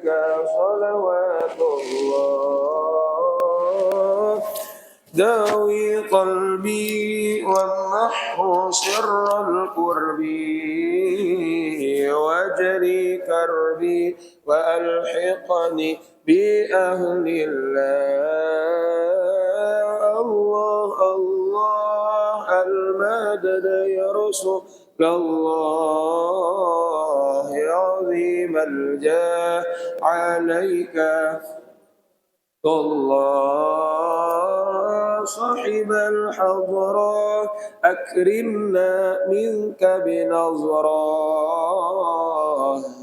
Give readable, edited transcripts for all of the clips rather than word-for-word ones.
عليك صلوات الله داوي قلبي وامنحه سر القرب واجري كربي وألحقني بأهل الله الله الله المدد يا رسول الله يا عظيم الجاه عليك الله صاحب الحضرة أكرمنا منك بنظرة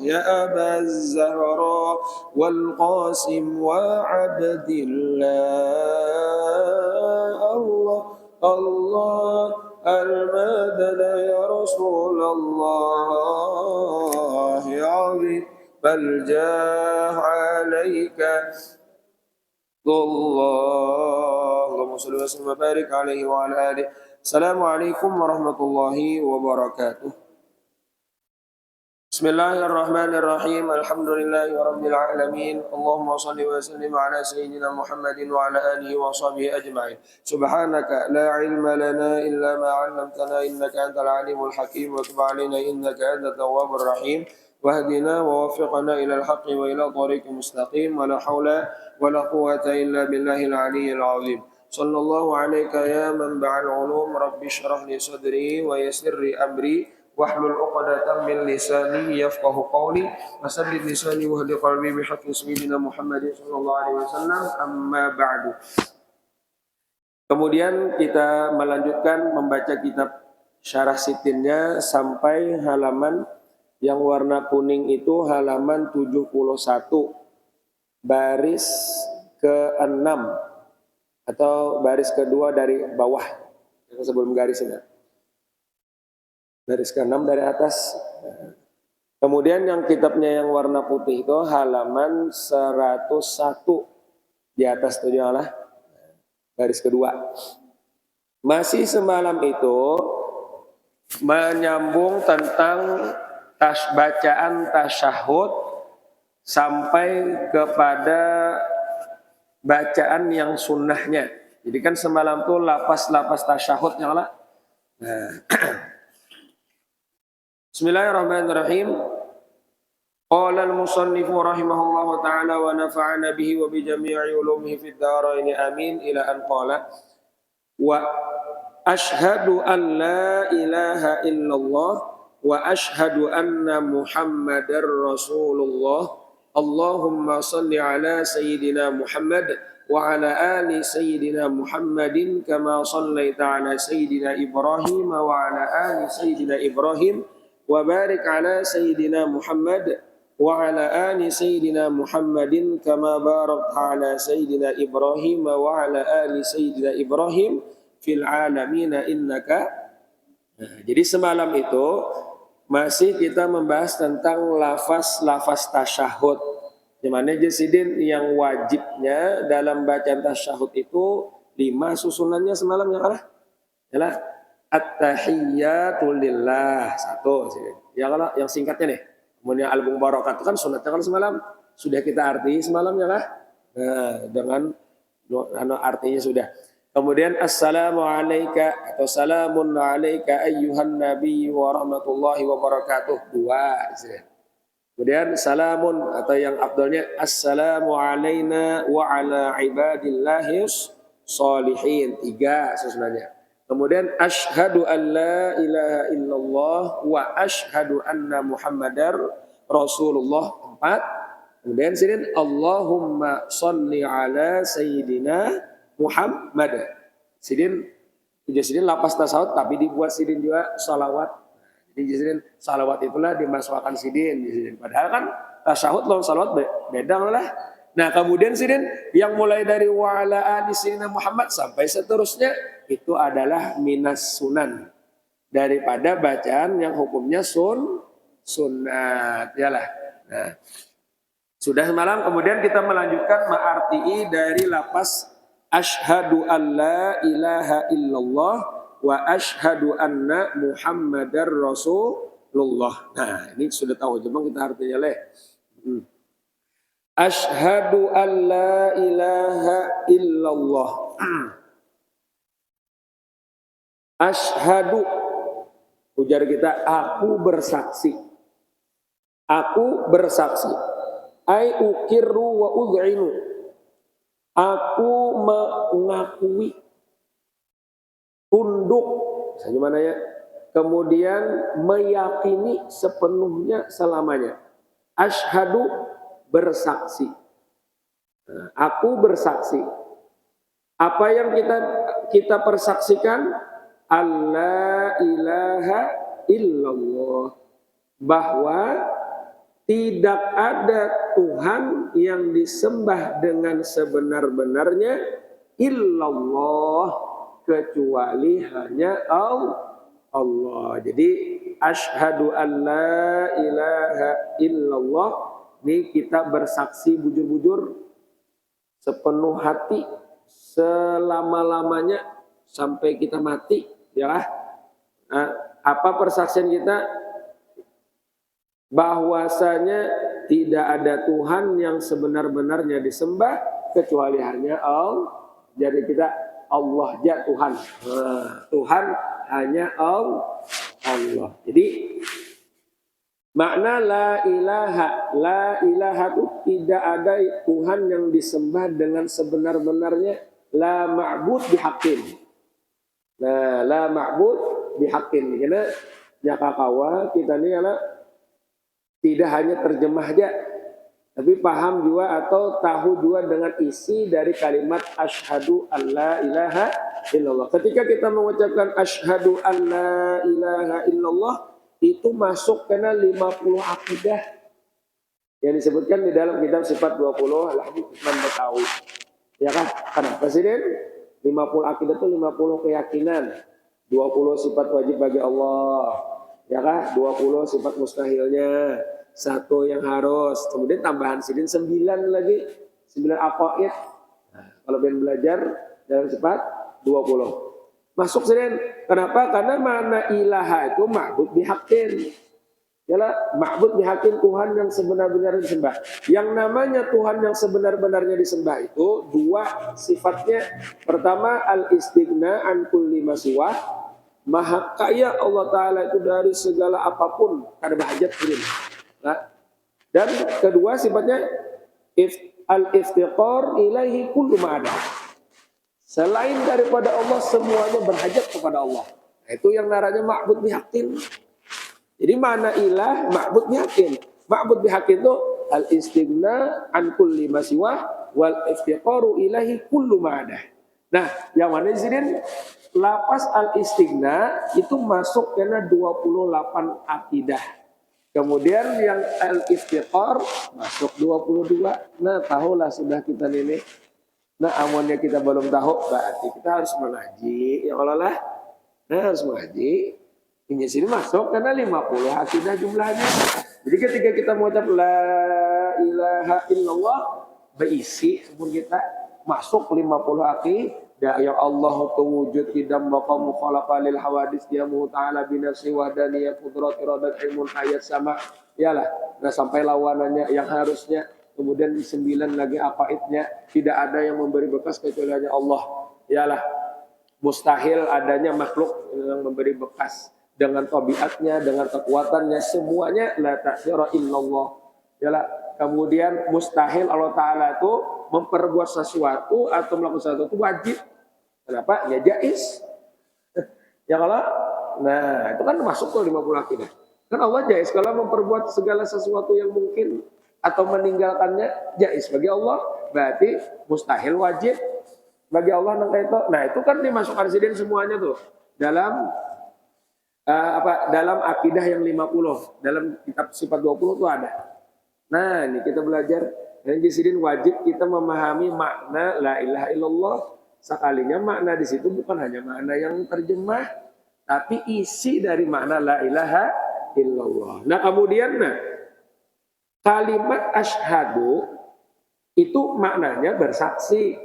يا أبا الزهراء والقاسم وعبد الله الله الله المدد يا رسول الله يا عظيم فالجاه عليك اللهم صل وسلم وبارك عليه وعلى آله. Assalamualaikum warahmatullahi wabarakatuh. Bismillahirrahmanirrahim. Alhamdulillahi rabbil alamin. Allahumma shalli wa sallim ala sayyidina Muhammadin wa ala alihi wa sahbihi ajma'in. Subhanaka la ilma lana illa ma 'allamtana innaka antal alimul hakim wa tub 'alaina innaka antat tawwabur rahim. واهدنا ووفقنا إلى الحق وإلى طريق مستقيم ولا حول ولا قوة إلا بالله العلي العظيم صلى الله عليك يا منبع العلوم رب اشرح لي صدري ويسر لي أمري واحلل عقدة من لساني يفقه قولي وثبت لساني واهد قلبي بحق سيدنا محمد صلى الله عليه وسلم أما بعد. Kemudian kita melanjutkan membaca kitab Syarah Sitinnya sampai halaman yang warna kuning itu halaman 71 baris ke-6 atau baris kedua dari bawah sebelum garis ini. Baris ke-6 dari atas. Kemudian yang kitabnya yang warna putih itu halaman 101 di atas itu lah baris kedua. Masih semalam itu menyambung tentang bacaan tasyahud sampai kepada bacaan yang sunnahnya. Jadi kan semalam tuh lapas-lapas tasyahudnya lah. Nah. Bismillahirrahmanirrahim. Qala al-musannifu rahimahullahu ta'ala wa nafa'ana bihi wa bi jami'i ulumihi fid dharain amin ila an qala wa ashhadu an la ilaha illallah wa ashhadu anna Muhammadar Rasulullah. Allahumma salli ala sayyidina Muhammad wa ala ali sayyidina Muhammadin kama sallaita ala sayyidina Ibrahim wa ala ali sayyidina Ibrahim wa barik ala sayyidina Muhammad wa ala ali sayyidina Muhammadin kama barakta ala sayyidina Ibrahim wa ala ali sayyidina Ibrahim fil alamin innaka. Jadi semalam itu masih kita membahas tentang lafaz-lafaz tasyahud. Di mana Jasidin yang wajibnya dalam bacaan tasyahud itu 5 susunannya semalam ya kalah. Yalah at-tahiyyatu lillah 1 ya kalah yang singkatnya nih. Kemudian al-mubarakatuh kan sunatnya kan semalam sudah kita arti semalam ya lah. Nah, dengan artinya sudah. Kemudian assalamu alayka atau salamun alayka ayyuhan nabi wa rahmatullahi wa barakatuh 2. Kemudian salamun atau yang abdulnya assalamu alayna wa ala ibadillahis salihin 3 sebenarnya. Kemudian asyhadu an la ilaha illallah wa asyhadu anna muhammadar rasulullah 4. Kemudian sini Allahumma shalli ala sayyidina Muhammad. Sidin lapas tasawuf tapi dibuat sidin juga salawat. Jadi sidin salawat itulah dimasukkan sidin. Padahal kan tasawuf lawan salawat beda lah. Nah kemudian sidin yang mulai dari wa ala ali sayyidina Muhammad sampai seterusnya itu adalah minas sunan daripada bacaan yang hukumnya sunnat yalah. Nah, sudah semalam kemudian kita melanjutkan ma'arti'i dari lapas asyhadu an la ilaha illallah wa asyhadu anna Muhammadar Rasulullah. Nah, ini sudah tahu, coba kita artinya leh. Asyhadu an la ilaha illallah. Asyhadu, ujar kita, aku bersaksi. Aku bersaksi. Ai ukirru wa ud'inu. Aku mengakui, tunduk, gimana ya? Kemudian meyakini sepenuhnya selamanya. Asyhadu, bersaksi. Aku bersaksi. Apa yang kita persaksikan? Allah ilaha illallah. Bahwa tidak ada Tuhan yang disembah dengan sebenar-benarnya illallah, kecuali hanya Allah. Jadi asyhadu an la ilaha illallah, ini kita bersaksi bujur-bujur sepenuh hati selama-lamanya sampai kita mati, ya. Nah, apa persaksian kita? Bahwasanya tidak ada Tuhan yang sebenar-benarnya disembah kecuali hanya Allah. Jadi kita Allah aja Tuhan. Tuhan hanya Allah. Jadi makna la ilaha itu tidak ada Tuhan yang disembah dengan sebenar-benarnya. La ma'bud bihaqqin. Nah, la ma'bud bihaqqin. Karena nyakakawa kita ini adalah tidak hanya terjemah aja, tapi paham juga atau tahu juga dengan isi dari kalimat asyhadu an la ilaha illallah. Ketika kita mengucapkan asyhadu an la ilaha illallah, itu masuk kena 50 akidah yang disebutkan di dalam kitab Sifat 20 Al-Hadits Imam Batawi. Ya kan? Kenapa sih, Den? 50 akidah itu 50 keyakinan. 20 sifat wajib bagi Allah. Ya kan? 20 sifat mustahilnya. 1 yang harus. Kemudian tambahan sidin 9 lagi. 9 aqaid. Nah, kalau pengen belajar dalam sifat 20. Masuk sidin. Kenapa? Karena makna ilaha itu ma'bud bihaqqin. Yalah, ma'bud bihaqqin, Tuhan yang sebenar-benarnya disembah. Yang namanya Tuhan yang sebenar-benarnya disembah itu 2 sifatnya. Pertama, al-istighna an kulli ma siwah. Maha kaya Allah Ta'ala itu dari segala apapun, kada bahajat kirim. Nah, dan kedua sifatnya al-iftiqar ilaihi kullu ma'ada. Selain daripada Allah, semuanya berhajat kepada Allah. Nah, itu yang naranya ma'bud bihaqqin. Jadi mana ilah, ma'bud bihaqqin. Ma'bud bihaqqin itu al-istighna an kulli ma siwah wal iftiqaru ilaihi kullu ma'ada. Nah, yang mana di sini lapas al-istighna itu masuk karena 28 akidah. Kemudian yang al-iftiqar masuk 22. Nah, tahulah sudah kita ini. Nah, amunnya kita belum tahu, berarti kita harus mengaji. Ya Allah lah. Nah, harus mengaji. Ini sini masuk karena 50 akidah jumlahnya. Jadi ketika kita mengucap la ilaha illallah, berisi sebelum kita masuk 50 akidah. Ya Allah wujud idam maqam khalaqa lil hawadits diamu ta'ala binafsi wahdaniyah qudrat iradat ilmun ayat sama. Yalah. Nah, sampai lawanannya yang harusnya. Kemudian 9 lagi aqaidnya, tidak ada yang memberi bekas kecuali hanya Allah. Yalah. Mustahil adanya makhluk yang memberi bekas dengan tabiatnya, dengan kekuatannya, semuanya la ta'syira illallah. Yalah. Kemudian mustahil Allah Ta'ala itu memperbuat sesuatu atau melakukan sesuatu itu wajib. Kenapa? Ya jais. Ya kalau, nah itu kan masuk ke 50 akidah. Kan Allah jais kalau memperbuat segala sesuatu yang mungkin atau meninggalkannya jais bagi Allah. Berarti mustahil wajib bagi Allah. Nah itu kan dimasukkan sidin semuanya tuh dalam dalam akidah yang 50. Dalam kitab Sifat 20 tuh ada. Nah, ini kita belajar. Dan di sini wajib kita memahami makna la ilaha illallah. Sekalinya makna di situ bukan hanya makna yang terjemah, tapi isi dari makna la ilaha illallah. Nah, kemudian kalimat asyhadu itu maknanya bersaksi,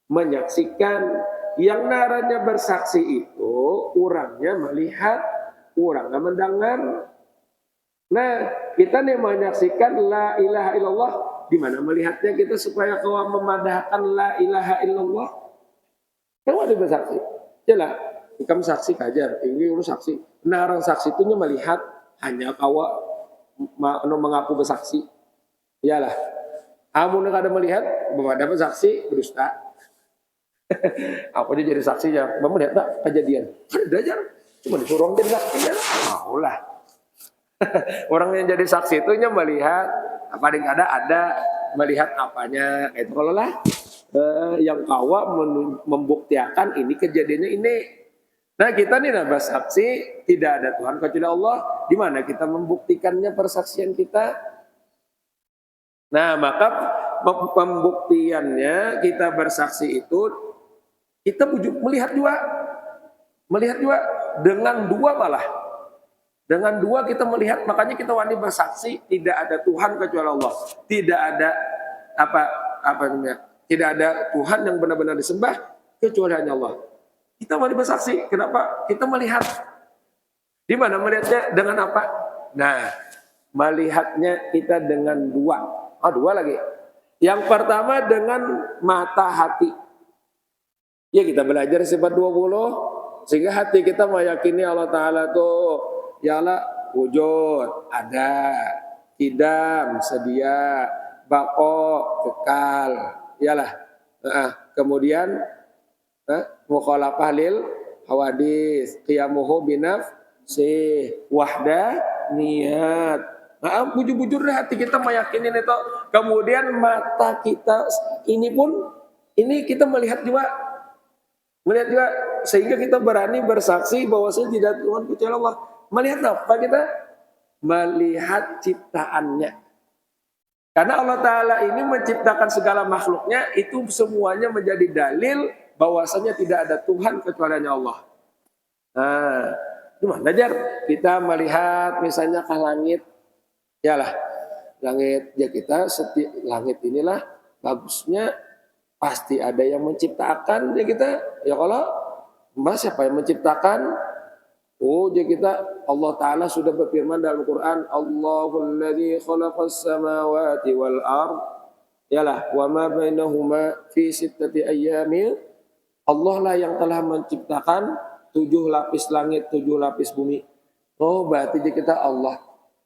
menyaksikan. Yang naranya bersaksi itu orangnya melihat, orangnya mendengar. Nah, kita nih menyaksikan la ilaha illallah Di mana melihatnya kita supaya kau memadahkan la ilaha illallah. Kau ada bersaksi. Jelas. Kamu saksi kajar. Ini urus saksi. Nah orang saksi itu melihat hanya kau mengaku bersaksi. Iyalah. Amun kada melihat bahwa ada bersaksi berdusta. Aku aja jadi saksi ya. Kamu lihat tak kejadian? Ada aja. Cuma disuruh jadi saksi ya. Maulah. Orang yang jadi saksi itu melihat paling ada melihat apanya itu kalau lah yang kawa membuktikan ini kejadiannya ini. Nah kita nih bersaksi tidak ada Tuhan kecuali Allah. Di mana kita membuktikannya persaksian kita? Nah maka pembuktiannya kita bersaksi itu kita melihat juga dengan dua malah. Dengan dua kita melihat, makanya kita wani bersaksi tidak ada Tuhan kecuali Allah. Tidak ada tidak ada Tuhan yang benar-benar disembah kecuali hanya Allah. Kita wani bersaksi, kenapa? Kita melihat. Di mana melihatnya? Dengan apa? Nah, melihatnya kita dengan dua. Dua lagi. Yang pertama dengan mata hati. Ya kita belajar sifat 20 sehingga hati kita meyakini Allah Ta'ala tuh ialah wujud, ada, kidam, sedia, bako, kekal, ialah. Kemudian mukhalafah lil hawadis, qiyamuhu binafsih, wahdah, niat. Bujur-bujur hati kita meyakini itu. Kemudian mata kita ini pun kita melihat juga sehingga kita berani bersaksi bahwasanya tidak Tuhan kecuali Allah. Melihat apa kita? Melihat ciptaannya. Karena Allah Ta'ala ini menciptakan segala makhluknya, itu semuanya menjadi dalil bahwasanya tidak ada Tuhan kecuali Allah. Nah, gimana Jar? Kita melihat misalnya ke langit, yalah, langit ya kita langit inilah bagusnya pasti ada yang menciptakan ya kita. Ya kalau siapa yang menciptakan? Jadi kita Allah Ta'ala sudah berfirman dalam Quran, Allahul ladzi khalaqas samawati wal ard yalah wa ma bainahuma fi sittati ayyamin. Allah lah yang telah menciptakan 7 lapis langit, 7 lapis bumi. Berarti kita Allah.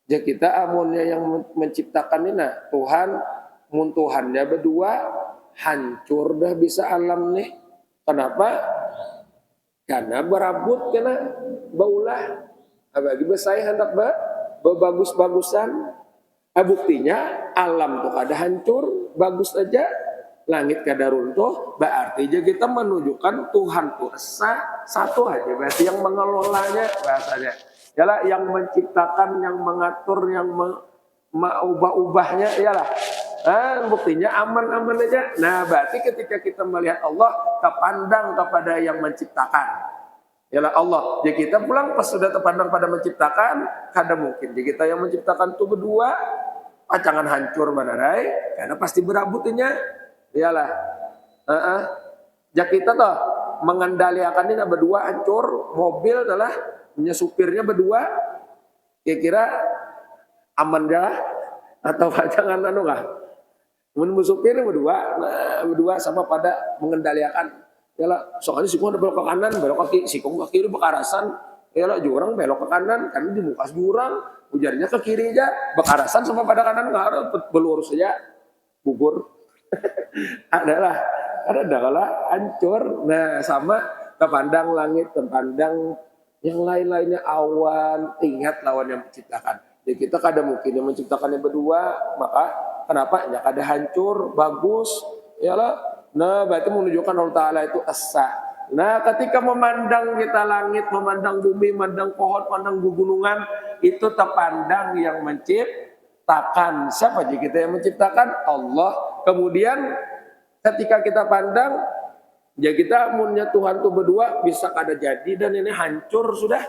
Jadi kita amunnya yang menciptakan ini Tuhan, Tuhannya berdua hancur dah bisa alam nih. Kenapa? Karena berabut kena baulah. Bagi besaya hendak bagus-bagusan. Buktinya alam tuh kada hancur, bagus aja. Langit kada runtuh, berarti aja kita menunjukkan Tuhan tuh satu aja. Berarti yang mengelolanya bahasanya. Yalah yang menciptakan, yang mengatur, yang mengubah-ubahnya ialah. Buktinya aman-aman aja. Nah, berarti ketika kita melihat Allah, terpandang kepada yang menciptakan. Ialah Allah. Jadi kita pulang pas sudah terpandang pada menciptakan, kada mungkin. Jadi kita yang menciptakan itu berdua, pacangan hancur manarai, karena pasti berabutnya. Ialah. Jadi kita tuh mengendalikan ini berdua hancur, mobil adalah supirnya berdua, kira-kira aman dah atau pacangan lah. Supir berdua sama pada mengendalikan. Yalah, soalnya sikung ada belok ke kanan, belok ke kiri, sikung ke kiri bekarasan. Yalah, jurang belok ke kanan, karena di muka jurang, ujarnya ke kiri aja, bekarasan sama pada kanan nggak harus belurus saja, bubur. Ada lah hancur. Nah, sama terpandang langit, terpandang yang lain-lainnya awan, ingat lawan yang menciptakan. Jadi kita kada mungkin yang menciptakannya berdua, maka kenapa? Ya kada hancur, bagus, yalah. Nah, berarti menunjukkan Allah Ta'ala itu esa. Nah, ketika memandang kita langit, memandang bumi, memandang pohon, memandang gunungan, itu terpandang yang menciptakan. Siapa sih kita yang menciptakan? Allah. Kemudian ketika kita pandang, ya kita amunnya Tuhan itu berdua bisa kada jadi dan ini hancur sudah.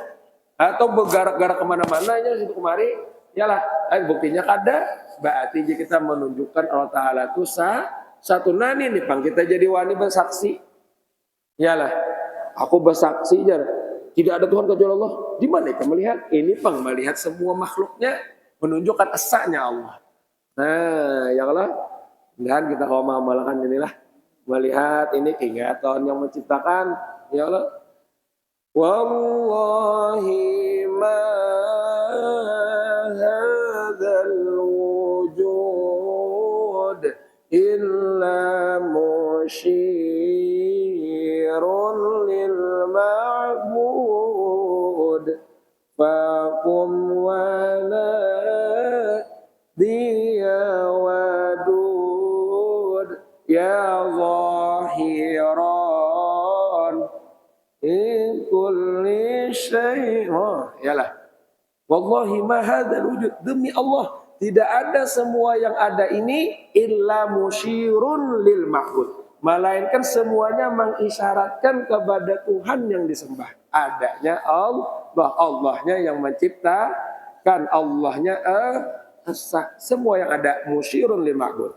Atau bergerak-gerak kemana-mana aja situ kemari. Yalah, buktinya kada. Berarti kita menunjukkan Allah Ta'ala itu satu nani nih pang kita jadi wani bersaksi. Yalah, aku bersaksi aja. Tidak ada Tuhan kecuali Allah. Di mana kita melihat? Ini pang melihat semua makhluknya menunjukkan esanya Allah. Nah, ya Allah, dan kita kalau mengamalkan inilah melihat ini ingat Tuhan yang menciptakan, ya Allah. Wallahi ma hadzal wujud illa musyirun lil ma'bud faqum wala diya wadud ya zahiran in kulli syai'. Oh, yalah. Wallahi ma hadzal wujud, demi Allah tidak ada semua yang ada ini illa musyirun lil ma'bud, melainkan semuanya mengisyaratkan kepada Tuhan yang disembah. Adanya Allah, Allahnya yang menciptakan, Allahnya semua yang ada musyirun lil ma'bud.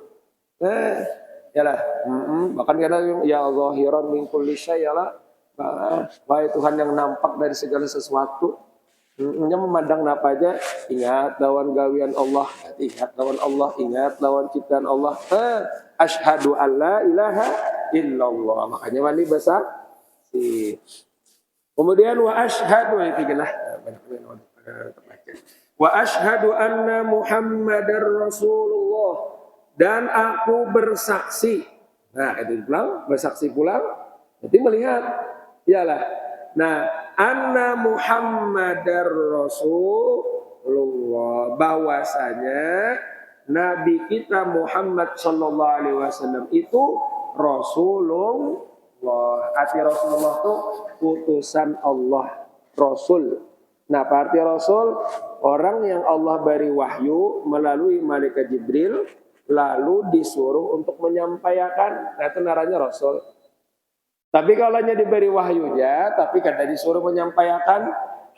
Yalah. Bahkan karena ya zahiran min kulli syai', yalah. Wahai Tuhan yang nampak dari segala sesuatu. Yang memandang apa aja, ingat lawan gawian Allah, ingat lawan Allah, ingat lawan ciptaan Allah. Asyhadu alla ilaha illallah. Makanya wali besar. Kemudian wa asyhadu wa asyhadu anna Muhammadar Rasulullah, dan aku bersaksi. Nah, itu pulang, bersaksi pulang. Jadi melihat, iyalah. Nah, anna Muhammadar Rasulullah, bahwasanya Nabi kita Muhammad sallallahu alaihi wasallam itu Rasulullah. Arti Rasulullah itu utusan Allah, Rasul. Nah, arti Rasul orang yang Allah beri wahyu melalui malaikat Jibril lalu disuruh untuk menyampaikan. Nah, itu namanya Rasul. Tapi kalau hanya diberi wahyunya, tapi kada disuruh menyampaikan,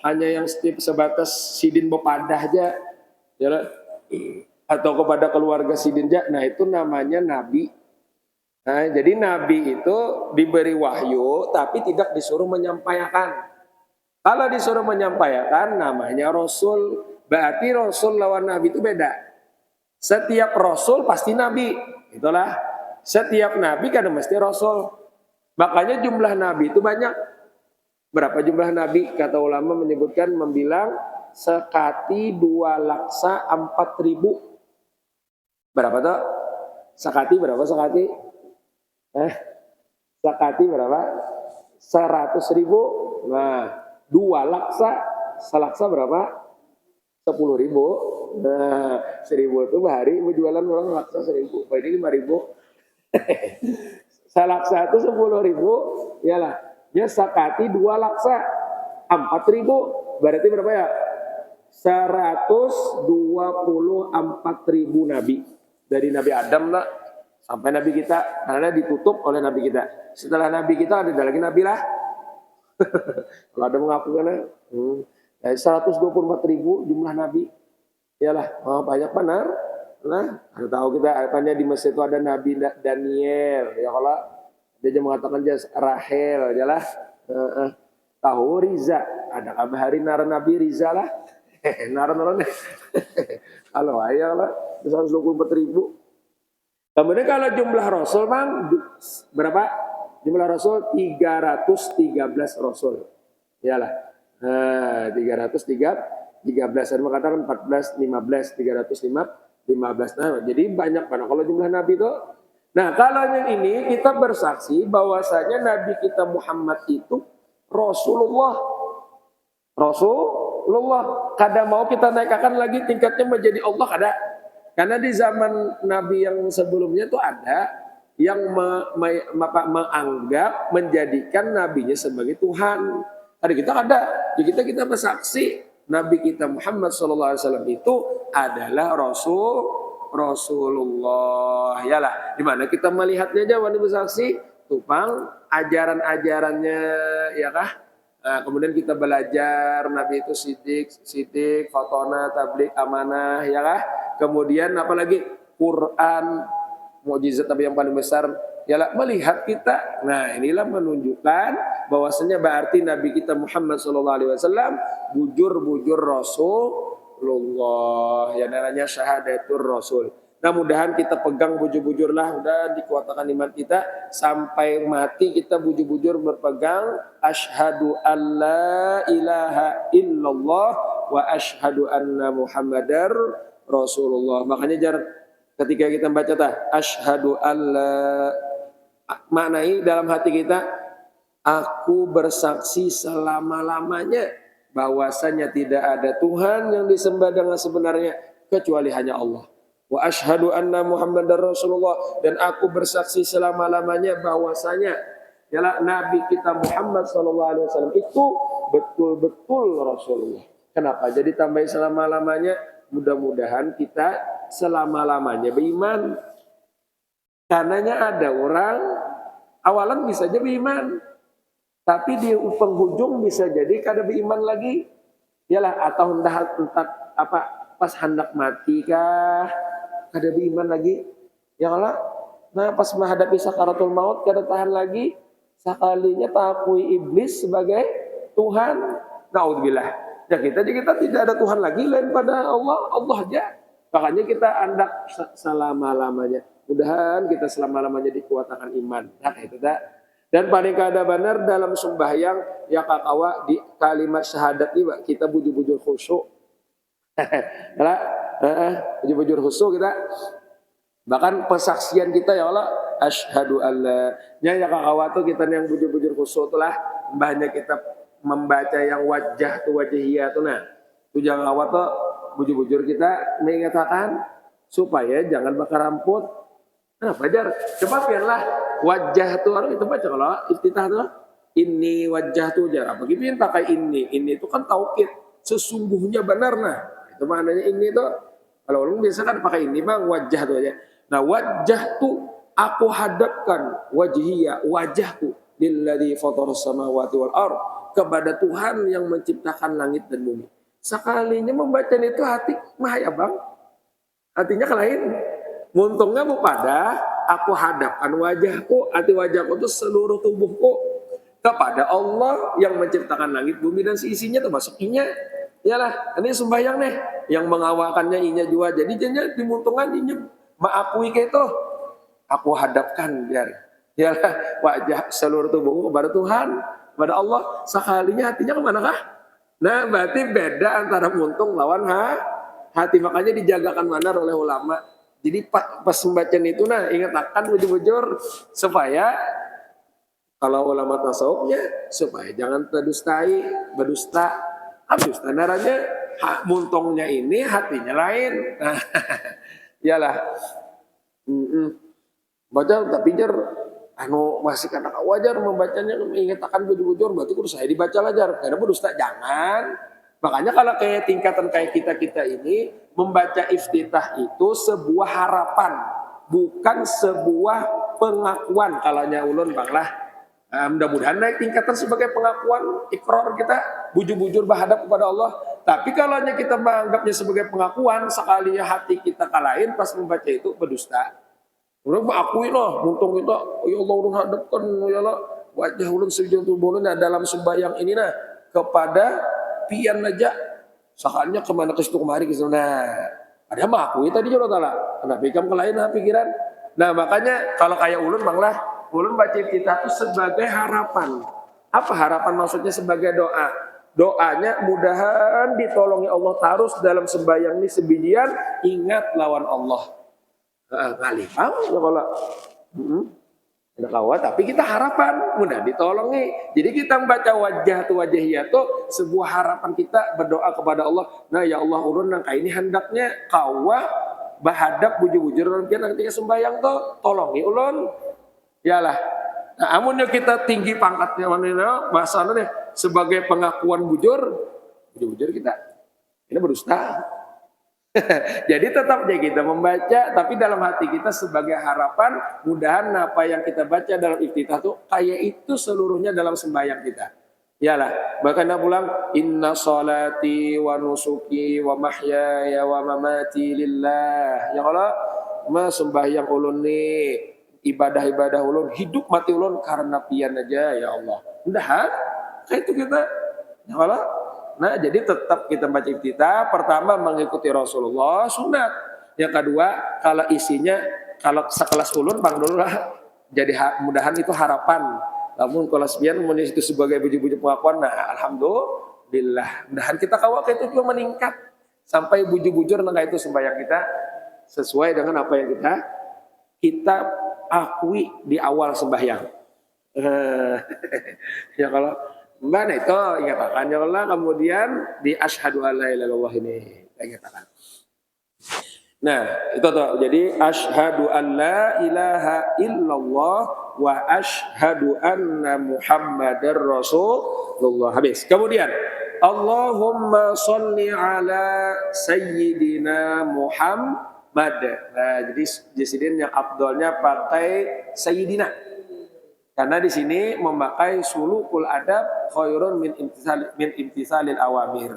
hanya yang sebatas sidin bepadah aja, ya, atau kepada keluarga sidin aja, nah itu namanya nabi. Nah, jadi nabi itu diberi wahyu, tapi tidak disuruh menyampaikan. Kalau disuruh menyampaikan, namanya rasul. Berarti rasul lawan nabi itu beda. Setiap rasul pasti nabi, itulah. Setiap nabi kan mesti rasul. Makanya jumlah nabi itu banyak. Berapa jumlah nabi? Kata ulama menyebutkan, membilang sekati 2 laksa 4.000. Berapa tuh? Sekati berapa sekati? Sekati berapa? 100.000. Nah, 2 laksa, selaksa berapa? 10.000. Nah, 1.000 itu hari jualan orang laksa 1.000. Ini 5.000. Salaksa itu 10.000, yalah. Dia sakati 2 laksa 4.000, berarti berapa ya? 124.000 nabi. Dari Nabi Adam lah sampai Nabi kita, karena ditutup oleh Nabi kita. Setelah Nabi kita ada lagi Nabi lah. Kalau ada mengaku kan, dari 124.000 jumlah Nabi. Yalah, banyak benar. Nah, tahu kita tanya di Mesir itu ada Nabi Daniel, ya kalau dia mengatakan dia Rahel, jelas. Tahu Riza, ada kabar hari nara Nabi Riza lah, nara. Kalau ayah lah 124.000. Kemudian kalau jumlah Rasul bang berapa? Jumlah Rasul 313 Rasul, yalah. 313 ada mengatakan 14, 15, 315. Nah, jadi banyak banget kalau jumlah nabi itu. Nah, kalau yang ini kita bersaksi bahwasanya nabi kita Muhammad itu Rasulullah. Rasulullah. Kada mau kita naikkan lagi tingkatnya menjadi Allah, kada. Karena di zaman nabi yang sebelumnya itu ada yang menganggap menjadikan nabinya sebagai Tuhan. Tadi kita ada, jadi kita bersaksi Nabi kita Muhammad SAW itu adalah Rasulullah. Yalah, di mana kita melihatnya aja wani bersaksi, tupang ajaran-ajarannya, ya kah? Nah, kemudian kita belajar Nabi itu sidik, fatona, tablik, amanah, ya kah? Kemudian apalagi Quran, mukjizat tapi yang paling besar, yalah melihat kita. Nah, inilah menunjukkan bahwasanya berarti Nabi kita Muhammad SAW bujur Rasulullah, yang namanya syahadatul Rasul. Nah mudahan kita pegang bujur-bujurlah, udah dikuatkan iman kita sampai mati kita bujur-bujur berpegang asyhadu alla ilaha illallah wa asyhadu anna muhammadar rasulullah. Makanya jar ketika kita baca asyhadu alla, maknai dalam hati kita, aku bersaksi selama-lamanya bahwasanya tidak ada Tuhan yang disembah dengan sebenarnya kecuali hanya Allah. Wa asyhadu anna Muhammadar Rasulullah, dan aku bersaksi selama-lamanya bahwasanya ialah Nabi kita Muhammad sallallahu alaihi wasallam itu betul-betul Rasulullah. Kenapa? Jadi tambahin selama-lamanya, mudah-mudahan kita selama-lamanya beriman. Karenanya ada orang awalan bisa aja beriman, tapi di penghujung bisa jadi kada beriman lagi. Yalah, atau entah apa pas hendak mati kah kada beriman lagi. Ya Allah, nah pas menghadapi sakaratul maut kada tahan lagi, sekalinya takui iblis sebagai Tuhan. Naudzubillah. Ya kita tidak ada Tuhan lagi lain pada Allah, Allah aja. Makanya kita hendak selama-lamanya. Mudahan kita selama-lamanya dikuatkan iman. Nah itu dah. Dan paling kada benar dalam sembahyang ya kakawa di kalimat syahadat ini kita bujur-bujur khusyuk. Bujur-bujur khusyuk kita. Bahkan persaksian kita ya Allah asyhadu alla, ya kakawa tuh kita yang bujur-bujur khusyuk itulah banyak kita membaca yang wajah tu wajhiyah tu nah. Tu jangan kakawa tuh bujur-bujur kita mengatakan supaya jangan bakar ramput. Nah, belajar. Coba biarlah wajah tuh orang itu baca kalau iftitah tuh ini wajah tuh jar apa gitu pakai ini itu kan taukid sesungguhnya benar. Nah itu maknanya ini tuh kalau orang biasa kan pakai ini bang wajah tuh aja. Nah wajah tuh aku hadapkan wajhiyah wajahku lilladzi fataras samawati wal ardh, kepada Tuhan yang menciptakan langit dan bumi. Sekalinya membaca itu hati mah ya bang, hatinya ke lain. Untungnya bu pada aku hadapkan wajahku, hati wajahku itu seluruh tubuhku kepada Allah yang menciptakan langit bumi dan seisinya termasuk inya. Iyalah, ini sembahyang nih yang mengawakannya inya juga. Jadi jadinya dimuntungan inya maakui ke itu. Aku hadapkan biar iyalah wajah seluruh tubuhku kepada Tuhan, kepada Allah. Sekalinya hatinya kemana kah? Nah berarti beda antara muntung lawan hati. Makanya dijagakan benar oleh ulama. Jadi pas pembacaan itu nah ingat akan bujur-bujur supaya kalau ulama tasawufnya supaya jangan berdusta. Habis tandarannya muntongnya ini hatinya lain. Nah, iyalah. Baca tapi jar masih kata wajar membacanya ingat akan bujur-bujur berarti kudu saya dibaca lajar karena berdusta jangan. Makanya kalau kayak tingkatan kayak kita ini membaca iftitah itu sebuah harapan, bukan sebuah pengakuan. Kalaunya ulun banglah, mudah-mudahan naik tingkatan sebagai pengakuan ikrar kita bujur-bujur berhadap kepada Allah. Tapi kalaunya kita menganggapnya sebagai pengakuan, sekalinya hati kita kalahin pas membaca itu berdusta. Udah mengakui loh, untung itu ya Allah ulun hadapkan ya Allah wajah ulun sujud tubuh ulun dalam sembahyang ini nah kepada pian aja, sakannya kemana ke situ kemari ke sana. Nah, ada mengakui tadi juga Allah. Kenapa kamu kelain pikiran? Nah makanya kalau kayak ulun banglah, ulun baca kita itu sebagai harapan. Apa harapan maksudnya sebagai doa? Doanya mudahan ditolongi Allah terus dalam sembahyang ini sebijian ingat lawan Allah. Kali paham ya kalau. Tidak kawat, tapi kita harapan mudah ditolongi. Jadi kita membaca wajah tu wajahiyah tu sebuah harapan kita berdoa kepada Allah. Nah ya Allah urun nang ini hendaknya kawa bahadap bujur-bujur nanti ketika sembahyang tu tolongi ulun. Yalah. Nah, amunnya kita tinggi pangkatnya mana bahasanya nih sebagai pengakuan bujur-bujur kita ini berdusta. Jadi tetap aja kita membaca, tapi dalam hati kita sebagai harapan, mudahan apa yang kita baca dalam iftitah itu kayak itu seluruhnya dalam sembahyang kita. Iyalah, bahkan dia pulang inna salati wa nusuki wa mahyaya wa mamati lillah. Ya Allah, sembahyang ulun nih, ibadah-ibadah ulun, hidup mati ulun karena pian aja ya Allah. Mudahan kayak itu kita. Ya Allah. Nah jadi tetap kita baca iftitah pertama mengikuti Rasulullah sunat. Yang kedua, kalau isinya kalau sekelas ulun bang dulu lah. Jadi mudahan itu harapan. Namun kalau sebian itu sebagai buju-buju pengakuan, nah alhamdulillah. Mudahan kita kawal itu juga meningkat sampai buju-bujur nah itu sembahyang kita sesuai dengan apa yang kita akui di awal sembahyang. Ya kalau mana itu ingatkan ya Allah, kemudian di asyhadu alla ilaha illallah ini ingatkan. Nah, itu tuh. Jadi asyhadu alla ilaha illallah wa asyhadu anna Muhammadar Rasulullah. Habis. Kemudian Allahumma sholli ala sayyidina Muhammad. Nah, jadi di sini yang afdalnya pakai sayyidina. Karena di sini memakai sulukul adab khairun min imtisalil awamir.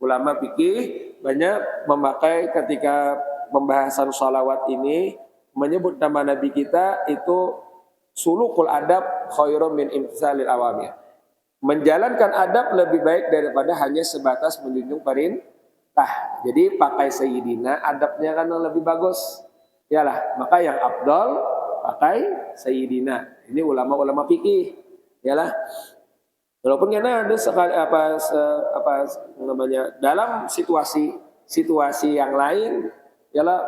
Ulama fikih banyak memakai ketika pembahasan salawat ini menyebut nama Nabi kita itu sulukul adab khairun min imtisalil awamir. Menjalankan adab lebih baik daripada hanya sebatas menjunjung perintah. Jadi pakai sayyidina adabnya kan lebih bagus. Yalah, maka yang afdal pakai sayyidina. Ini ulama-ulama fikih. Yalah. Walaupun karena ada sekali apa namanya dalam situasi yang lain ialah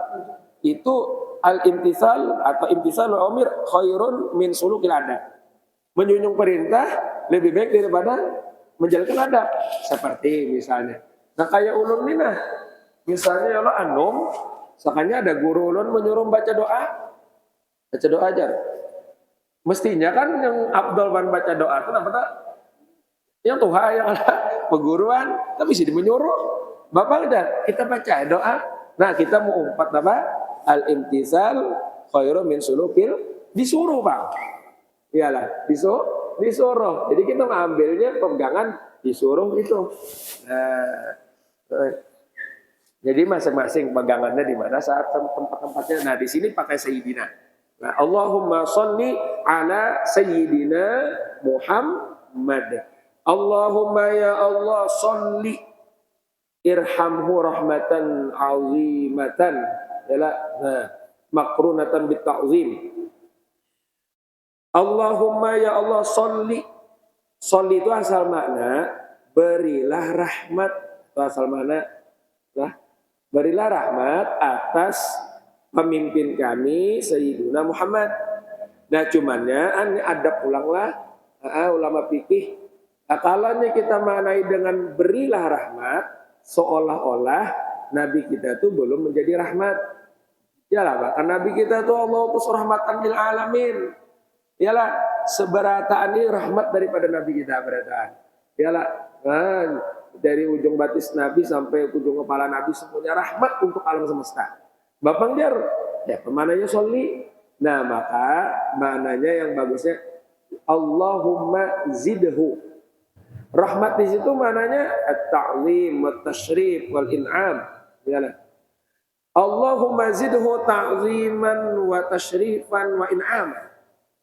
itu al-imtisal atau imtisalul amir khairun min sulukil adab. Menjunjung perintah lebih baik daripada menjalankan adab. Seperti misalnya, nah kayak ulun ini nah, misalnya kalau anum, sakanya ada guru ulun menyuruh baca doa aja. Mestinya kan yang afdal baca doa itu apa tak? Yang Tuhan yang ada peguruan, tapi sih menyuruh. Bapak udah kita baca doa. Nah kita mau umpat apa? Al-imtisal khairu min sulukil, disuruh Bang. Iyalah, disuruh. Jadi kita ngambilnya pegangan disuruh itu. Nah, jadi masing-masing pegangannya di mana saat tempat-tempatnya. Nah di sini pakai sayyidina. Nah, Allahumma sholli ala sayyidina Muhammad. Allahumma ya Allah sholli irhamhu rahmatan azimatan. Nah, makrunatan bitta'zim. Allahumma ya Allah sholli. Sholli itu asal makna berilah rahmat. Itu asal makna berilah rahmat atas pemimpin kami Sayyidina Muhammad. Nah cumannya ada pulanglah ulama fikih. Nah, kalaunya kita maknai dengan berilah rahmat, seolah-olah Nabi kita tuh belum menjadi rahmat. Yalah, bahkan Nabi kita tuh Allah utus rahmatan lil alamin. Yalah, seberataan ini rahmat daripada Nabi kita berataan. Yalah, dari ujung batis Nabi sampai ujung kepala Nabi semuanya rahmat untuk alam semesta. Bapak dia ya pemananya sholli. Nah maka maknanya yang bagusnya Allahumma zidhu. Rahmat di situ maknanya at-ta'zim, at-tasyrif, wal in'am. Yalah. Allahumma zidhu ta'ziman wa tasyrifan wa in'am.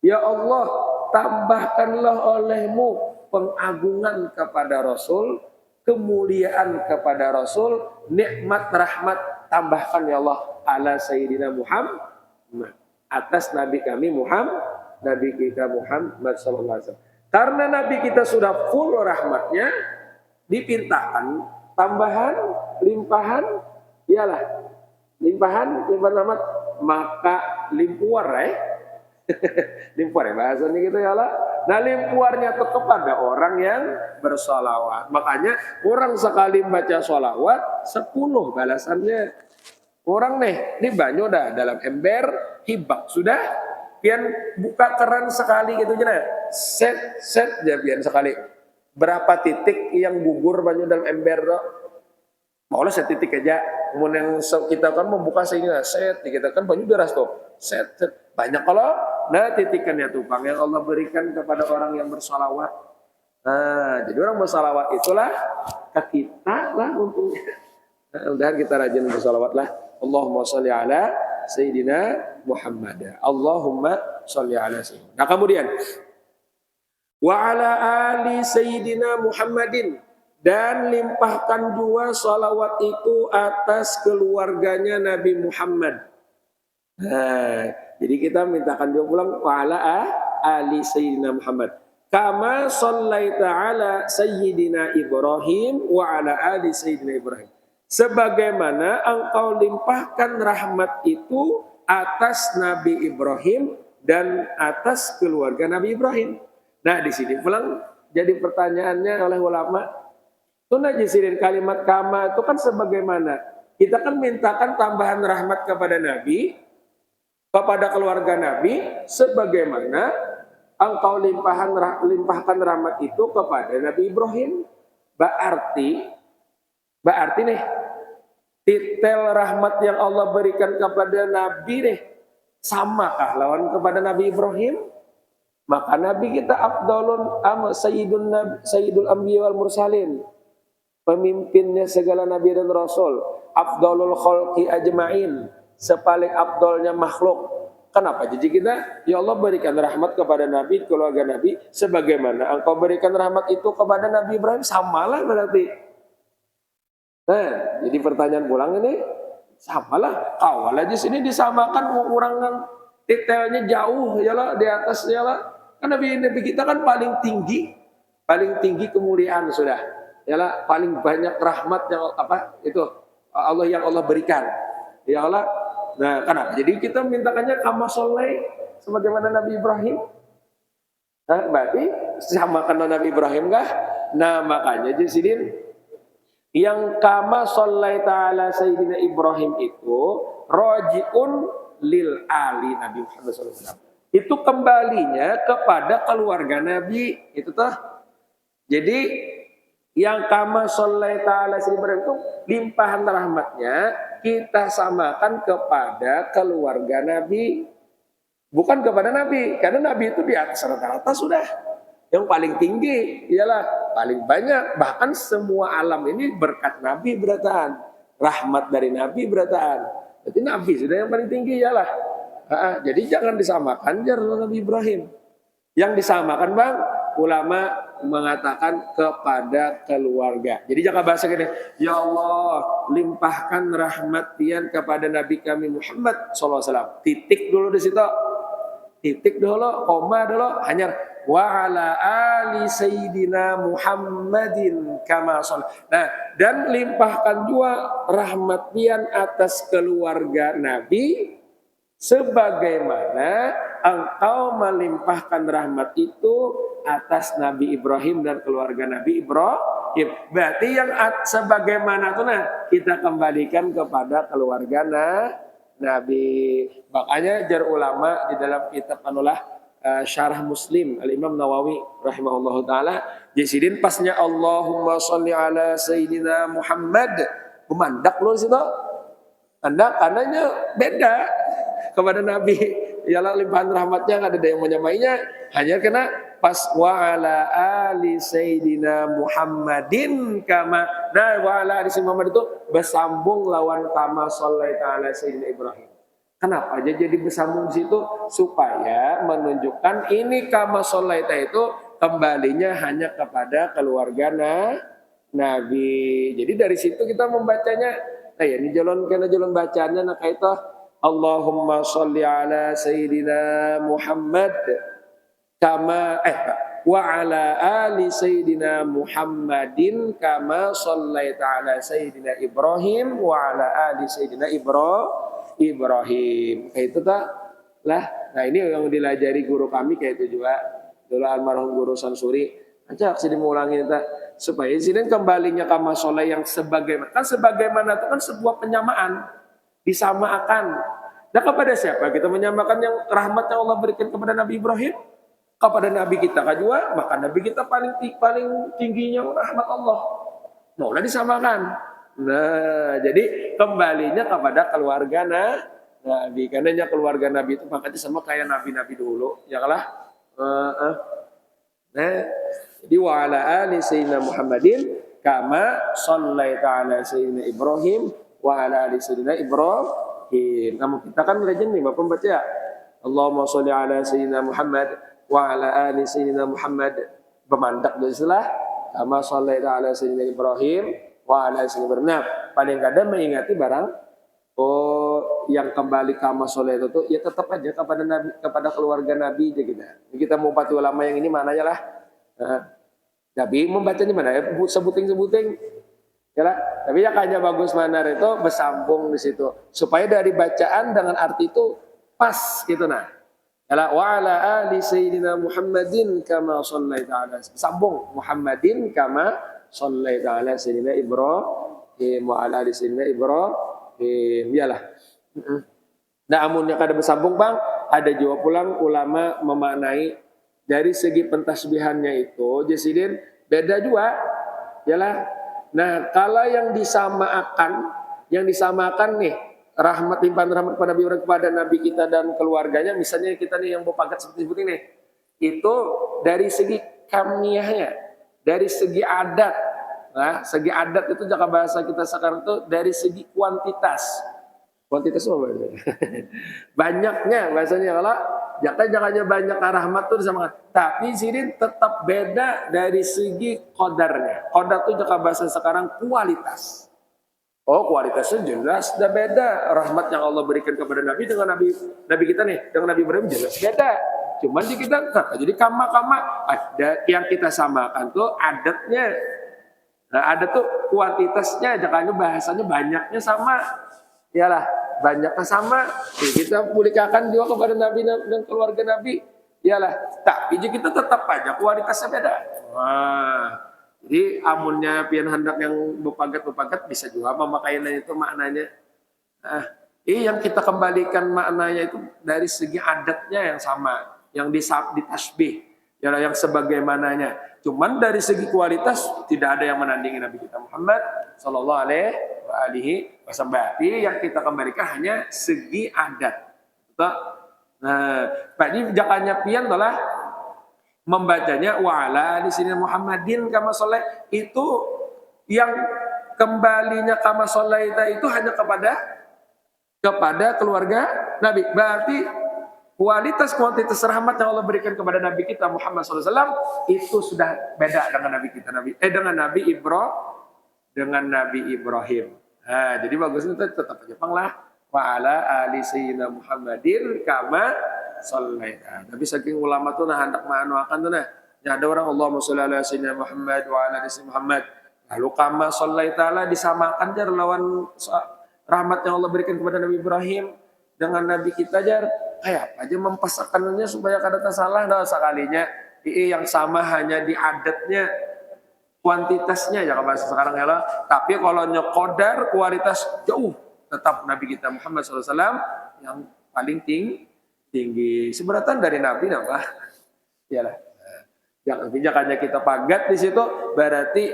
Ya Allah, tambahkanlah olehmu pengagungan kepada Rasul, kemuliaan kepada Rasul, nikmat rahmat tambahkan ya Allah ala Sayyidina Muhammad, atas Nabi kami Muhammad, Nabi kita Muhammad sallallahu alaihi wasallam. Karena Nabi kita sudah full rahmatnya, dipintakan tambahan, limpahan, iyalah limpahan rahmat, maka limpuar limpuar ya bahasanya gitu ya Allah. Nah limpuarnya tetap kepada orang yang bersolawat. Makanya orang sekali baca solawat 10 balasannya. Orang nih, ini banyak dah dalam ember hibak sudah. Pian buka keran sekali gitu aja. Set ya pian sekali. Berapa titik yang gugur banyak dalam ember tuh? Maulah setitik aja. Kemudian yang kita kan membuka sehingga set, kita kan banyak deras tuh. Set. Banyak kalau nah titikannya tupang yang Allah berikan kepada orang yang bersalawat. Nah, jadi orang bersalawat itulah ke kita lah untungnya. Nah, mudah kita rajin bersalawat lah. Allahumma sholli ala Sayyidina Muhammad. Allahumma sholli ala Sayyidina. Nah kemudian wa ala ali Sayyidina Muhammadin, Dan limpahkan juga salawat itu atas keluarganya Nabi Muhammad. Nah, jadi kita mintakan juga pulang wa'ala ali Sayyidina Muhammad. Kama sallaita ala Sayyidina Ibrahim wa ala ali Sayyidina Ibrahim. Sebagaimana engkau limpahkan rahmat itu atas Nabi Ibrahim dan atas keluarga Nabi Ibrahim. Nah, di sini pulang jadi pertanyaannya oleh ulama. Itu najisirin kalimat kama itu kan sebagaimana. Kita kan mintakan tambahan rahmat kepada Nabi, kepada keluarga Nabi, sebagaimana engkau limpahkan rahmat itu kepada Nabi Ibrahim. Berarti nih, titel rahmat yang Allah berikan kepada Nabi nih, samakah lawan kepada Nabi Ibrahim? Maka Nabi kita sayyidul anbiya wal mursalin. Pemimpinnya segala nabi dan rasul, afdalul khalqi ajma'in, sepaling afdalnya makhluk. Kenapa? Jadi kita, ya Allah berikan rahmat kepada Nabi, keluarga Nabi, sebagaimana engkau berikan rahmat itu kepada Nabi Ibrahim, samalah berarti. Nah, jadi pertanyaan pulang ini, samalah. Awal aja sini disamakan orang detailnya jauh, ya lah di atas, ya lah. Kan Nabi kita kan paling tinggi kemuliaan sudah. Yalah paling banyak rahmat yang Allah berikan. Ya Allah. Nah, kenapa? Jadi kita mintakannya kama sholai sebagaimana Nabi Ibrahim. Nah, berarti sama karena Nabi Ibrahim kah? Nah, makanya di sini yang kama sholai ta'ala Sayyidina Ibrahim itu roji'un lil ali Nabi Muhammad SAW. Itu kembalinya kepada keluarga Nabi. Itu toh. Jadi yang kama sholai ta'ala Ibrahim itu limpahan rahmatnya kita samakan kepada keluarga Nabi, bukan kepada Nabi, karena Nabi itu di atas rata-rata sudah yang paling tinggi, ialah paling banyak, bahkan semua alam ini berkat Nabi berataan, rahmat dari Nabi berataan. Jadi Nabi sudah yang paling tinggi ialah. Jadi jangan disamakan dengan Nabi Ibrahim. Yang disamakan bang, ulama mengatakan kepada keluarga. Jadi jangan bahasa gini, ya Allah limpahkan rahmat Tian kepada Nabi kami Muhammad SAW. Titik dulu di situ. Titik dulu, koma dulu, hanya wa ala ali Sayyidina Muhammadin kama sholli. Nah, dan limpahkan juga rahmat Tian atas keluarga Nabi sebagaimana engkau melimpahkan rahmat itu atas Nabi Ibrahim dan keluarga Nabi Ibrahim. Berarti yang sebagaimana itu kita kembalikan kepada keluarga Nabi. Makanya jar ulama di dalam kitab Syarah Muslim Al-Imam Nawawi rahimahullahu taala jisidin pasnya Allahumma sholli ala Sayyidina Muhammad memandak loh situ. Anda karenanya beda kepada Nabi, ialah limpahan rahmatnya nggak ada yang menyamainya, hanya kena pas wa ala ali Sayyidina Muhammadin kama. Nah, wa ala ali Sayyidina Muhammad itu bersambung lawan kama sholai ta'ala Sayyidina Ibrahim. Kenapa aja jadi bersambung situ? Supaya menunjukkan ini kama sholai ta'ala itu kembalinya hanya kepada keluarga Nabi. Jadi dari situ kita membacanya. Ini jalan bacaannya itu Allahumma sholli ala Sayyidina Muhammad kama wa ala ali Sayyidina Muhammadin kama shallaita ala Sayyidina Ibrahim wa ala ali Sayyidina Ibrahim. Kayak itu tak lah. Nah, ini yang dilajari guru kami kayak itu juga. Dulu almarhum guru Sansuri. Ajak sini mengulangi tak supaya sini kembalinya kama sholai yang sebagaimana. Kan sebagaimana itu kan sebuah penyamaan, disamakan. Nah, kepada siapa kita menyamakan yang rahmat yang Allah berikan kepada Nabi Ibrahim? Kepada Nabi kita juga, maka Nabi kita paling tingginya rahmat Allah. Maulah disamakan. Nah, jadi kembalinya kepada keluarga Nabi. Karena keluarga Nabi itu makanya sama kayak Nabi-Nabi dulu. Ya kalah. Nah, jadi wa ala ali Sayyidina Muhammadin kama shallaita ala Sayyidina Ibrahim wa ala ali Sayyidina Ibrahim. Kamu kita kan legend nih Bapak baca ya. Allahumma sholli ala Sayyidina Muhammad wa ala ali Sayyidina Muhammad. Bermandak dari setelah kama shallaita ala sayyidina Ibrahim wa ala sayyidina Ibrahim. Nah, paling kadang mengingati barang yang kembali kama shallaita itu ya tetap aja kepada Nabi, kepada keluarga Nabi aja kita. Kita mau pati ulama yang ini mananya lah. Nabi membacanya mana ya, sebuting ya lah. Tapi ya kayaknya bagus manar itu bersambung di situ supaya dari bacaan dengan arti itu pas gitu nah. Ya wa ala ali sayyidina Muhammadin kama shallaita ala sambung Muhammadin kama shallaita ala sayyidina Ibrahim wa ala ali sayyidina Ibrahim yalah. Nah amunnya kada bersambung Bang, ada juga pulang ulama memaknai dari segi pentasbihannya itu Jasidin beda juga yalah. Nah, kalau yang disamakan nih rahmat limpahan rahmat kepada Nabi kita dan keluarganya, misalnya kita nih yang berpangkat seperti ini, itu dari segi kamiahnya, dari segi adat, nah, segi adat itu jaka bahasa kita sekarang itu dari segi kuantitas apa? Banyaknya bahasanya kalau jangannya banyak rahmat tuh disamakan. Tapi sini tetap beda dari segi qadarnya. Qadar itu jaka bahasa sekarang kualitas. Oh kualitasnya jelas udah beda. Rahmat yang Allah berikan kepada Nabi dengan Nabi kita nih dengan Nabi Ibrahim jelas beda. Cuman di kita jadi kama ada yang kita samakan tuh adatnya. Nah, ada tuh kuantitasnya jangannya bahasanya banyaknya sama. Iyalah banyaknya sama. Kita publikakan juga kepada Nabi dan keluarga Nabi. Iyalah. Tapi kita tetap aja kualitasnya beda. Wah. Jadi amunnya pian hendak yang berpagat bisa juga memakainya itu maknanya. Yang kita kembalikan maknanya itu dari segi adatnya yang sama, yang ditasbih, yang sebagaimananya. Cuman dari segi kualitas tidak ada yang menandingi Nabi kita Muhammad sallallahu alaihi wasallam. Yang kita kembalikan hanya segi adat. Nah, jadi jangannya pian adalah membacanya wa'ala di sini Muhammadin kama sholai itu yang kembalinya kama sholaita itu hanya kepada keluarga Nabi. Berarti kuantitas rahmat yang Allah berikan kepada Nabi kita Muhammad SAW itu sudah beda dengan Nabi kita dengan Nabi Ibrahim. Nah, jadi bagusnya tetap aja panglah wa'ala ali sayyidina Muhammadin kama shallaita. Tapi saking ulama tuh nah hendak ma'anuakan tuh nah. Ya ada orang Allahumma sholli ala sayyidina Muhammad wa ala ali sayyidina Muhammad. Lalu kama shallaita lah disamakan jar lawan rahmat yang Allah berikan kepada Nabi Ibrahim dengan Nabi kita jar kayak aja mempasakannya supaya kada salah dah sekalinya. Yang sama hanya di adatnya kuantitasnya ya bahasa sekarang ya lah. Tapi kalau nyokodar kualitas jauh tetap Nabi kita Muhammad SAW yang paling tinggi seberatan dari Nabi apa? Iyalah. Jangan kita pagat di situ berarti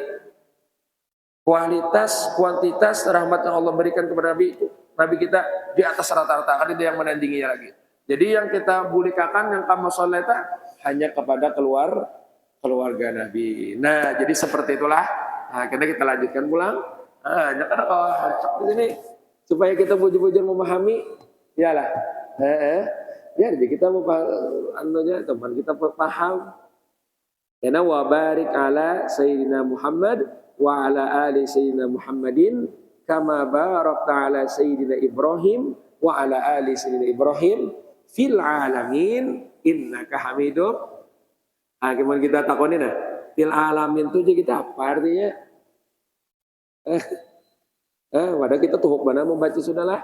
kuantitas rahmat yang Allah berikan kepada Nabi kita di atas rata-rata kan itu yang menandinginya lagi. Jadi yang kita bulikakan yang kama sholaita hanya kepada keluarga Nabi. Nah, jadi seperti itulah. Nah, kita lanjutkan pulang. Nah, kalau ini supaya kita bujur-bujur memahami, iyalah. Jadi kita teman kita paham. Karena wa barik ala sayyidina Muhammad wa ala ali sayyidina Muhammadin kama barakta ala sayyidina Ibrahim wa ala ali sayyidina Ibrahim fil alamin innaka hamidum. Gimana kita takonin nah? Fil alamin itu jadi kita apa artinya? Wadah kita tuh mana membaca sudahlah.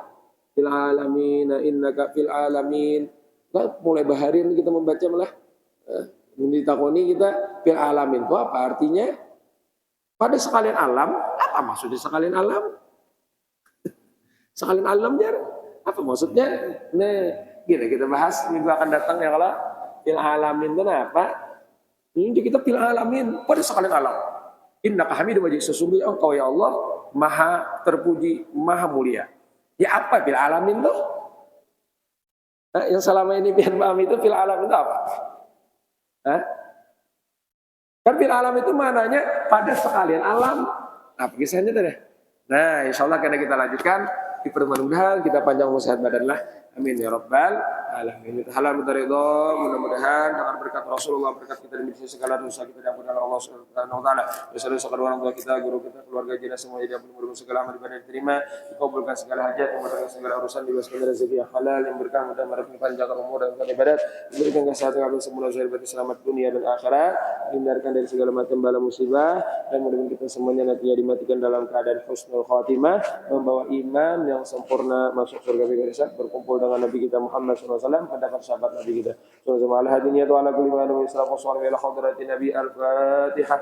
Fil alamin innaka fil alamin. Nah, mulai baharin kita membaca malah. Ditakoni kita fil alamin itu apa artinya? Pada sekalian alam, apa maksudnya sekalian alam? Sekalian alam jar, apa maksudnya? Nah, kita bahas minggu akan datang ya kalau fil alamin itu apa? Ini kita fil alamin pada sekalian alam. Innaka hamidum majid sesungguhnya engkau ya Allah maha terpuji, maha mulia. Ya apa fil alamin itu? Yang selama ini biar paham itu fil alam itu apa? Kan fil alam itu mananya pada sekalian alam. Nah, kisahnya tadi. Nah, insya Allah karena kita lanjutkan di pertemuan mudah kita panjang umur sehat badan lah. Amin ya rabbal alamin. Halal ridha, mudah-mudahan dengan berkat Rasulullah, berkat kita demi segala dosa kita diampuni oleh Allah Subhanahu wa taala. Dosa-dosa kedua orang tua kita, guru kita, keluarga kita semuanya diampuni, mudah segala amal ibadah diterima, dikabulkan segala hajat, dimudahkan segala urusan, dibebaskan dari rezeki yang halal yang berkah, mudah panjang umur dan ibadat, diberikan kesehatan kami semula zahir batin selamat dunia dan akhirat, dihindarkan dari segala macam bala musibah, dan mudah-mudahan kita semuanya nantinya dimatikan dalam keadaan husnul khatimah, membawa iman yang sempurna masuk surga bebas, berkumpul dengan Nabi kita Muhammad SAW, mendapat sahabat Nabi kita. Sallallahu alaihi hadiniyatu ala kulli ma nabi sallallahu alaihi wa hadratin Nabi al-Fatihah.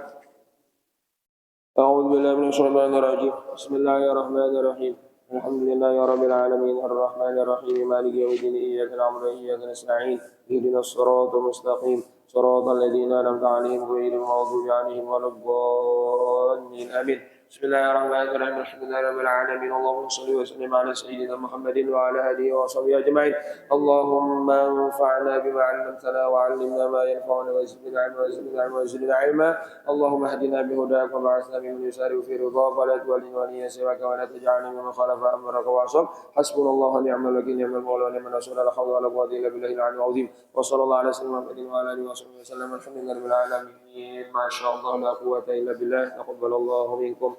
A'udzu billahi minasy syaithanir rajim. Bismillahirrahmanirrahim. Alhamdulillahi rabbil alamin arrahmanir rahim maliki yaumiddin iyyaka na'budu wa iyyaka nasta'in ihdinas siratal mustaqim siratal ladzina an'amta 'alaihim ghairil maghdubi 'alaihim waladdallin. Amin. Bismillahirrahmanirrahim. Alhamdulillahirabbil alamin. Allahumma shalli wa sallim ala sayyidina Muhammadin wa ala alihi wa sahbihi ajma'in. Allahumma anfa'na bima 'allamtana wa 'allimna ma yanfa'una wa zidna 'ilma wa zidna 'ilma wa zidna 'ilma. Allahumma hdina bihudaka wa ba'athna biman yusari fi ridhaka wa la tuwallina waliyyan siwaka wa la taj'alna mimman khalafa amraka wa 'asam. Hasbunallahu wa ni'mal wakeel, ni'mal mawla wa ni'man nasir. La hawla wa la quwwata illa billahil 'aliyyil 'azim. Wa sallallahu ala sayyidina Muhammadin wa ala alihi wa sahbihi wasallam. Alhamdulillahirabbil alamin. Ma syaa Allah la quwwata illa billah. Taqabbalallahu minkum.